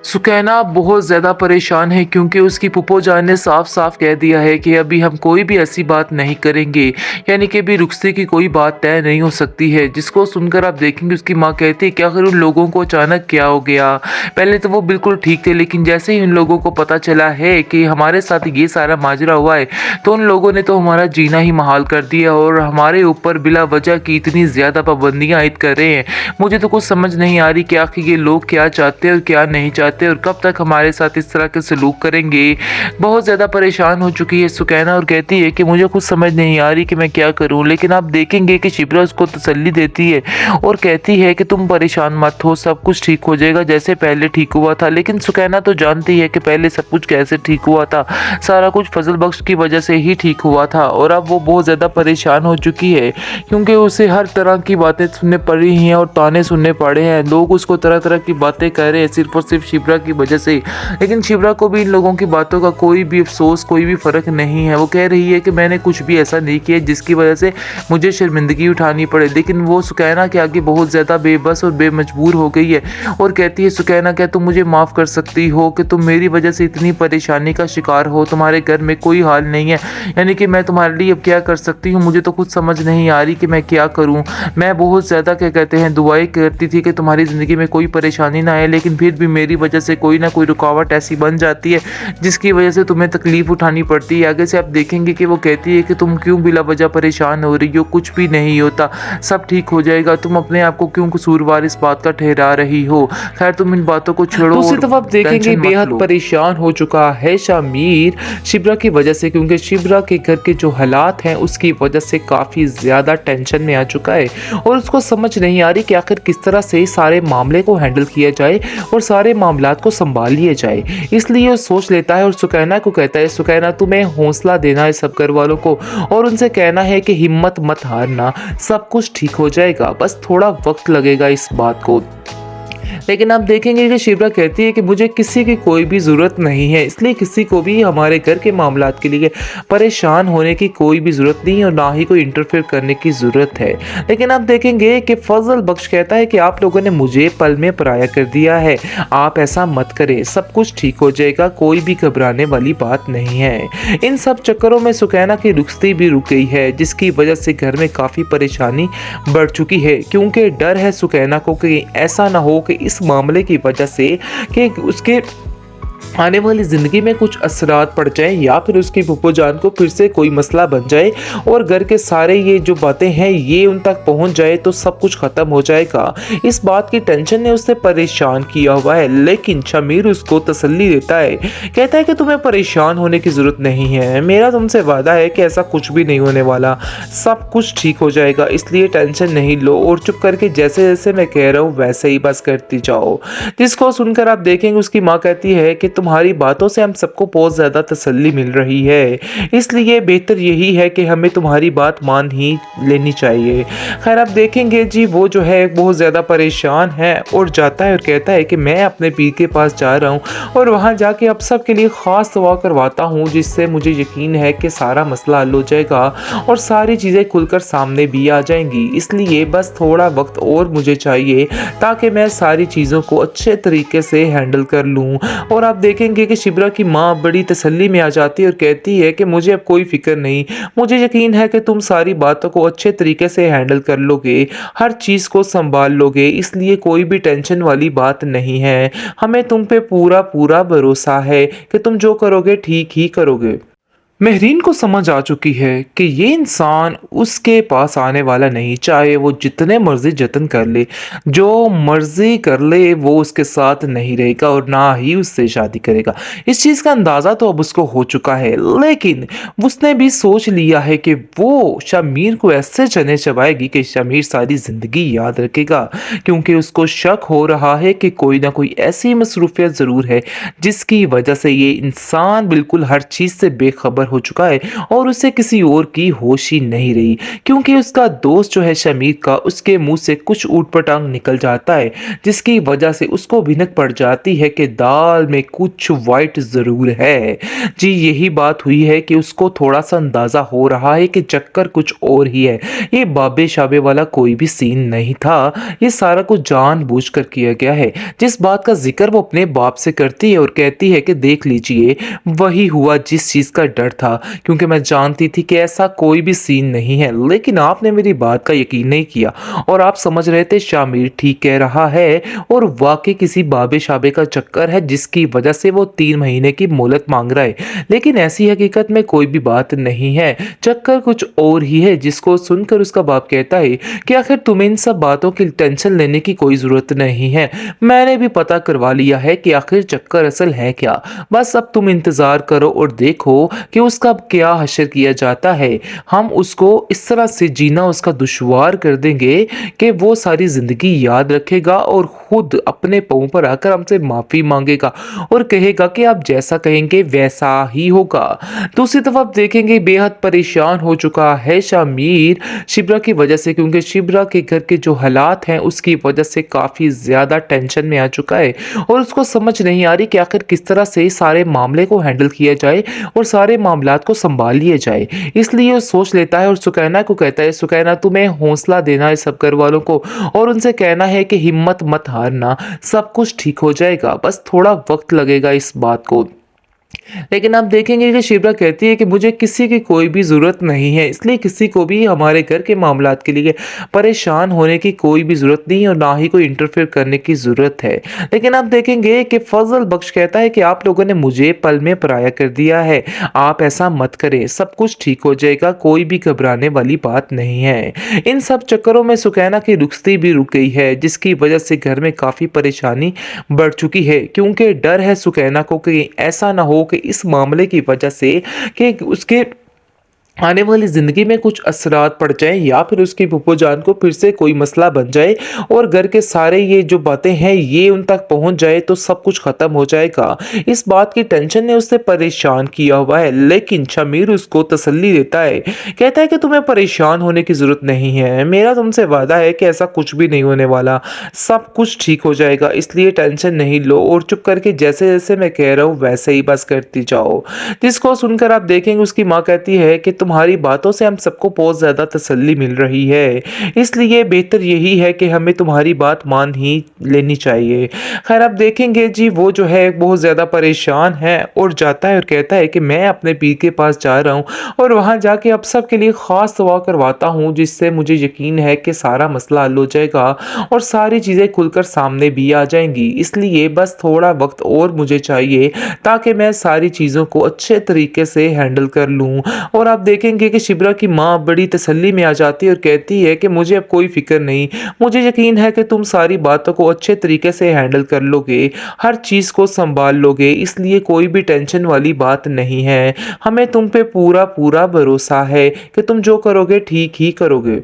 सुकैना बहुत ज़्यादा परेशान है क्योंकि उसकी फूफो जान ने साफ-साफ कह दिया है कि अभी हम कोई भी ऐसी बात नहीं करेंगे, यानी कि अभी रुखसती की कोई बात तय नहीं हो सकती है। जिसको सुनकर आप देखेंगे उसकी माँ कहती है कि आखिर उन लोगों को अचानक क्या हो गया? पहले तो वो बिल्कुल ठीक थे, लेकिन जैसे ही उन लोगों को पता चला है कि हमारे साथ ये सारा माजरा हुआ है, तो उन लोगों ने तो हमारा जीना ही मुहाल कर दिया और हमारे ऊपर बिला वजह की इतनी ज़्यादा पाबंदियाँ आयद कर रहे हैं। मुझे तो कुछ समझ नहीं आ रही कि आखिर ये लोग क्या चाहते हैं और क्या नहीं चाहते और कब तक हमारे साथ इस तरह के सलूक करेंगे। बहुत ज़्यादा परेशान हो चुकी है सुकैना और कहती है कि मुझे कुछ समझ नहीं आ रही कि मैं क्या करूं। लेकिन आप देखेंगे कि शिप्रा उसको तसल्ली देती है और कहती है कि तुम परेशान मत हो, सब कुछ ठीक हो जाएगा जैसे पहले ठीक हुआ था। लेकिन सुकैना तो जानती है कि पहले सब कुछ कैसे ठीक हुआ था, सारा कुछ फजल बख्श की वजह से ही ठीक हुआ था। और अब वो बहुत ज़्यादा परेशान हो चुकी है क्योंकि उसे हर तरह की बातें सुनने पड़ रही हैं और ताने सुनने पड़े हैं। लोग उसको तरह तरह की बातें कह रहे हैं सिर्फ और सिर्फ शिप्रा की वजह से। लेकिन शिप्रा को भी इन लोगों की बातों का कोई भी अफसोस, कोई भी फ़र्क नहीं है। वो कह रही है कि मैंने कुछ भी ऐसा नहीं किया जिसकी वजह से मुझे शर्मिंदगी उठानी पड़े। लेकिन वो सुकैना के आगे बहुत ज़्यादा बेबस और बेमजबूर हो गई है और कहती है, सुकैना क्या तुम मुझे माफ़ कर सकती हो कि तुम मेरी वजह से इतनी परेशानी का शिकार हो, तुम्हारे घर में कोई हाल नहीं है, यानी कि मैं तुम्हारे लिए अब क्या कर सकती हूँ? मुझे तो कुछ समझ नहीं आ रही कि मैं क्या करूँ। मैं बहुत ज़्यादा क्या कहते हैं दुआएं करती थी कि तुम्हारी ज़िंदगी में कोई परेशानी ना आए, लेकिन फिर भी मेरी वजह से कोई ना कोई रुकावट ऐसी बन जाती है जिसकी वजह से तुम्हें तकलीफ़ उठानी पड़ती है। आगे से आप देखेंगे कि वो कहती है कि तुम क्यों बिला वजह परेशान हो रही हो, कुछ भी नहीं होता, सब ठीक हो जाएगा, तुम अपने आप को क्यों कसूरवार इस बात का ठहरा रही हो। खैर तुम इन बातों को छोड़ो दूसरी और तरफ आप देखेंगे टेंशन मत बेहद लो। परेशान हो चुका है शामिर शिब्रा की वजह से, क्योंकि शिब्रा के घर के जो हालात हैं उसकी वजह से काफ़ी ज़्यादा टेंशन में आ चुका है और उसको समझ नहीं आ रही कि आखिर किस तरह से सारे मामले को हैंडल किया जाए और सारे मामलात को संभाल लिया जाए। इसलिए वो सोच लेता है और सुकैना को कहता है, सुकैना तुम्हें हौसला देना है सब घर वालों को और उनसे कहना है कि हिम्मत मत हारना, सब कुछ ठीक हो जाएगा, बस थोड़ा वक्त लगेगा इस बात को। लेकिन आप देखेंगे कि शिप्रा कहती है कि मुझे किसी की कोई भी ज़रूरत नहीं है, इसलिए किसी को भी हमारे घर के मामलात के लिए परेशान होने की कोई भी ज़रूरत नहीं है और ना ही कोई इंटरफेयर करने की ज़रूरत है। लेकिन आप देखेंगे कि फजल बख्श कहता है कि आप लोगों ने मुझे पल में पराया कर दिया है, आप ऐसा मत करें, सब कुछ ठीक हो जाएगा, कोई भी घबराने वाली बात नहीं है। इन सब चक्करों में सुकैना की रुखसती भी रुक गई है जिसकी वजह से घर में काफ़ी परेशानी बढ़ चुकी है, क्योंकि डर है सुकैना को कि ऐसा ना हो कि इस मामले की वजह से कि उसके आने वाली ज़िंदगी में कुछ असरात पड़ जाएँ या फिर उसकी फूफो जान को फिर से कोई मसला बन जाए और घर के सारे ये जो बातें हैं ये उन तक पहुंच जाए तो सब कुछ ख़त्म हो जाएगा। इस बात की टेंशन ने उसे परेशान किया हुआ है। लेकिन शमीर उसको तसल्ली देता है, कहता है कि तुम्हें परेशान होने की ज़रूरत नहीं है, मेरा तुमसे वादा है कि ऐसा कुछ भी नहीं होने वाला, सब कुछ ठीक हो जाएगा, इसलिए टेंशन नहीं लो और चुप करके जैसे जैसे मैं कह रहा हूँ वैसे ही बस करती जाओ। जिसको सुनकर आप देखेंगे उसकी माँ कहती है कि तुम्हारी बातों से हम सबको बहुत ज़्यादा तसल्ली मिल रही है, इसलिए बेहतर यही है कि हमें तुम्हारी बात मान ही लेनी चाहिए। खैर आप देखेंगे जी वो जो है बहुत ज़्यादा परेशान है और जाता है और कहता है कि मैं अपने पीर के पास जा रहा हूँ और वहाँ जाके अब सब के लिए ख़ास दुआ करवाता हूँ जिससे मुझे यकीन है कि सारा मसला हल हो जाएगा और सारी चीज़ें खुलकर सामने भी आ जाएंगी। इसलिए बस थोड़ा वक्त और मुझे चाहिए ताकि मैं सारी चीज़ों को अच्छे तरीके से हैंडल कर लूँ। और आप देखेंगे कि शिप्रा की माँ बड़ी तसल्ली में आ जाती है और कहती है कि मुझे अब कोई फिक्र नहीं, मुझे यकीन है कि तुम सारी बातों को अच्छे तरीके से हैंडल कर लोगे, हर चीज़ को संभाल लोगे, इसलिए कोई भी टेंशन वाली बात नहीं है, हमें तुम पे पूरा पूरा भरोसा है कि तुम जो करोगे ठीक ही करोगे। मेहरीन को समझ आ चुकी है कि ये इंसान उसके पास आने वाला नहीं, चाहे वो जितने मर्जी जतन कर ले, जो मर्जी कर ले, वो उसके साथ नहीं रहेगा और ना ही उससे शादी करेगा। इस चीज़ का अंदाज़ा तो अब उसको हो चुका है, लेकिन उसने भी सोच लिया है कि वो शमीर को ऐसे चने चबाएगी कि शमीर सारी ज़िंदगी याद रखेगा, क्योंकि उसको शक हो रहा है कि कोई ना कोई ऐसी मसरूफियत ज़रूर है जिसकी वजह से ये इंसान बिल्कुल हर चीज़ से बेखबर हो चुका है और उसे किसी और की होश ही नहीं रही, क्योंकि उसका दोस्त जो है शमीर का, उसके मुंह से कुछ ऊटपटांग निकल जाता है जिसकी वजह से उसको भिनक पड़ जाती है कि दाल में कुछ वाइट ज़रूर है। जी यही बात हुई है कि उसको थोड़ा सा अंदाज़ा हो रहा है कि चक्कर कुछ और ही है। ये बाबे शाबे वाला कोई भी सीन नहीं था, ये सारा कुछ जानबूझकर किया गया है। जिस बात का जिक्र वो अपने बाप से करती है और कहती है कि देख लीजिए वही हुआ जिस चीज़ का डर था, क्योंकि मैं जानती थी कि ऐसा कोई भी सीन नहीं है, लेकिन आपने मेरी बात का यकीन नहीं किया और आप समझ रहे थे शामिर ठीक कह रहा है और वाकई किसी बाबे शाबे का चक्कर है जिसकी वजह से वो 3 महीने की मोहलत मांग रहा है। लेकिन ऐसी हकीकत में कोई भी बात नहीं है, चक्कर कुछ और ही है। जिसको सुनकर उसका बाप कहता है कि आखिर तुम्हें इन सब बातों की टेंशन लेने की कोई ज़रूरत नहीं है, मैंने भी पता करवा लिया है कि आखिर चक्कर असल है क्या। बस अब तुम इंतज़ार करो और देखो कि उसका अब क्या हशर किया जाता है। हम उसको इस तरह से जीना उसका दुश्वार कर देंगे कि वो सारी ज़िंदगी याद रखेगा और खुद अपने पाँव पर आकर हमसे माफ़ी मांगेगा और कहेगा कि आप जैसा कहेंगे वैसा ही होगा। दूसरी तरफ आप देखेंगे बेहद परेशान हो चुका है शामिर शिब्रा की वजह से, क्योंकि शिब्रा के घर के जो हालात हैं उसकी वजह से काफ़ी ज़्यादा टेंशन में आ चुका है और उसको समझ नहीं आ रही कि आखिर किस तरह से सारे मामले को हैंडल किया जाए और सारे मामलात को संभाल लिया जाए। इसलिए वो सोच लेता है और सुकैना को कहता है, सुकैना तुम्हें हौसला देना है सब घर वालों को और उनसे कहना है कि हिम्मत मत हारना, सब कुछ ठीक हो जाएगा, बस थोड़ा वक्त लगेगा इस बात को। लेकिन आप देखेंगे कि शिप्रा कहती है कि मुझे किसी की कोई भी ज़रूरत नहीं है, इसलिए किसी को भी हमारे घर के मामलात के लिए परेशान होने की कोई भी ज़रूरत नहीं है और ना ही कोई इंटरफेयर करने की ज़रूरत है। लेकिन आप देखेंगे कि फजल बख्श कहता है कि आप लोगों ने मुझे पल में पराया कर दिया है, आप ऐसा मत करें, सब कुछ ठीक हो जाएगा, कोई भी घबराने वाली बात नहीं है। इन सब चक्करों में सुकैना की रुखसती भी रुक गई है, जिसकी वजह से घर में काफ़ी परेशानी बढ़ चुकी है, क्योंकि डर है सुकैना को कि ऐसा ना हो कि इस मामले की वजह से कि उसके आने वाली ज़िंदगी में कुछ असरात पड़ जाएँ या फिर उसकी फूफो जान को फिर से कोई मसला बन जाए और घर के सारे ये जो बातें हैं ये उन तक पहुंच जाए तो सब कुछ ख़त्म हो जाएगा। इस बात की टेंशन ने उसे परेशान किया हुआ है, लेकिन शमीर उसको तसल्ली देता है, कहता है कि तुम्हें परेशान होने की ज़रूरत नहीं है, मेरा तुमसे वादा है कि ऐसा कुछ भी नहीं होने वाला, सब कुछ ठीक हो जाएगा, इसलिए टेंशन नहीं लो और चुप करके जैसे जैसे मैं कह रहा हूँ वैसे ही बस करती जाओ। जिसको सुनकर आप देखेंगे उसकी माँ कहती है कि तुम्हारी बातों से हम सबको बहुत ज़्यादा तसल्ली मिल रही है, इसलिए बेहतर यही है कि हमें तुम्हारी बात मान ही लेनी चाहिए। खैर आप देखेंगे जी वो जो है बहुत ज़्यादा परेशान है और जाता है और कहता है कि मैं अपने पीर के पास जा रहा हूँ और वहाँ जाके अब सब के लिए ख़ास दुआ करवाता हूँ, जिससे मुझे यकीन है कि सारा मसला हल हो जाएगा और सारी चीज़ें खुलकर सामने भी आ जाएंगी। इसलिए बस थोड़ा वक्त और मुझे चाहिए ताकि मैं सारी चीज़ों को अच्छे तरीके से हैंडल कर लूँ। और आप देखेंगे कि शिब्रा की माँ बड़ी तसल्ली में आ जाती है और कहती है कि मुझे अब कोई फिक्र नहीं, मुझे यकीन है कि तुम सारी बातों को अच्छे तरीके से हैंडल कर लोगे, हर चीज़ को संभाल लोगे, इसलिए कोई भी टेंशन वाली बात नहीं है, हमें तुम पे पूरा पूरा भरोसा है कि तुम जो करोगे ठीक ही करोगे।